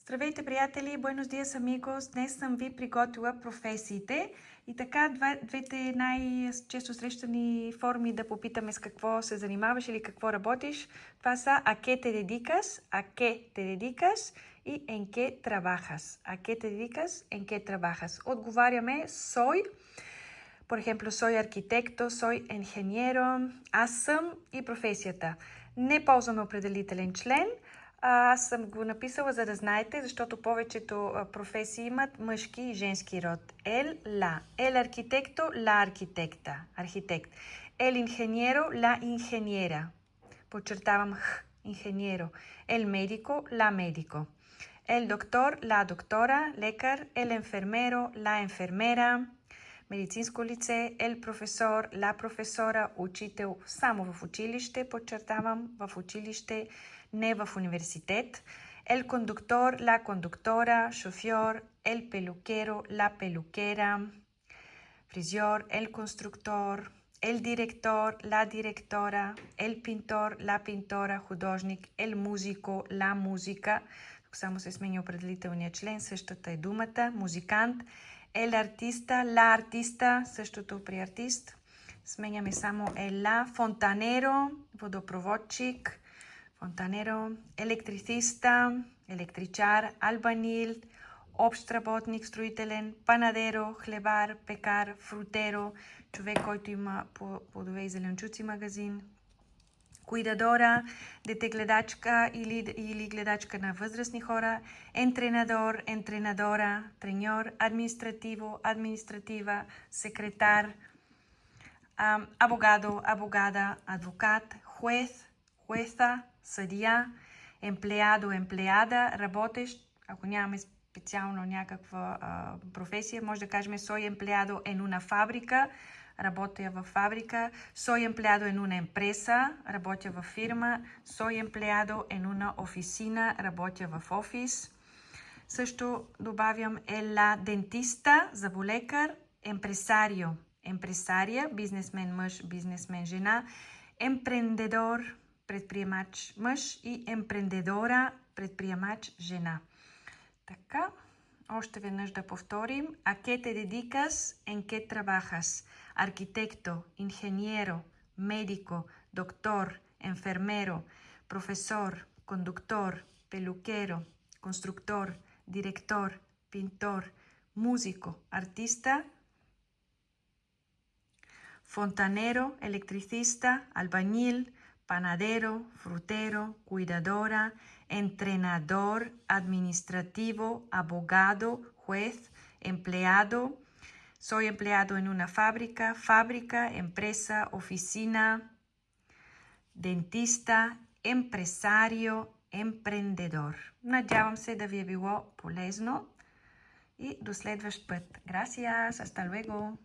Здравейте, приятели! Buenos días, amigos! Днес съм ви приготвила професиите и така двете най-често срещани форми да попитаме с какво се занимаваш или какво работиш. Това са a qué te dedicas и en qué trabajas. A qué te dedicas, en qué trabajas. Отговаряме soy. Por ejemplo, soy arquitecto, soy ingeniero, аз съм и професията. Не ползваме определителен член. Аз съм го написала, за да знаете, защото повечето професии имат мъжки и женски род. El, la. El arquitecto, la arquitecta. Архитект. El ingeniero, la ingeniera. Подчертавам х. Ingeniero. El médico, la médico. El doctor, la doctora. Лекар. El enfermero, la enfermera. Медицинско лице, el професор, la професора, учител само в училище, подчертавам, в училище, не в университет. El conductor, la conductora, шофьор, el peluquero, la peluquera, фризьор, el constructor, el director, la directora, el pintor, la pintora, художник, el músico, la música. Тук само се сменя определителния член, същата е думата, музикант. El artista, la artista, същото при артист. Сменяме само la, fontanero, водопроводчик, fontanero, electricista, електричар, albañil, общ работник, строителен, panadero, хлебар, пекар, frutero, човек, който има плодове и зеленчуци магазин. Cuidadora, детегледачка или гледачка на възрастни хора, entrenador, entrenadora, треньор, administrativo, административа, секретар, abogado, abogada, адвокат, juez, jueza, съдия, empleado, empleada, работещ. Ако нямаме специално някаква професия, може да кажем soy empleado en una fábrica, работя в фабрика, soy empleado en una empresa, работя в фирма, soy empleado en una oficina, работя в офис. Също добавям la dentista, зъболекар, empresario, empresaria, бизнесмен мъж, бизнесмен жена, emprendedor, предприемач мъж и emprendedora, предприемач жена. Така, още веднъж да повторим. A qué te dedicas, en qué trabajas? Arquitecto, ingeniero, médico, doctor, enfermero, profesor, conductor, peluquero, constructor, director, pintor, músico, artista, fontanero, electricista, albañil, panadero, frutero, cuidadora, entrenador, administrativo, abogado, juez, empleado. Soy empleado en una fábrica, empresa, oficina, dentista, empresario, emprendedor. Надявам се да ви е било полезно и до следващ път. Gracias, hasta luego.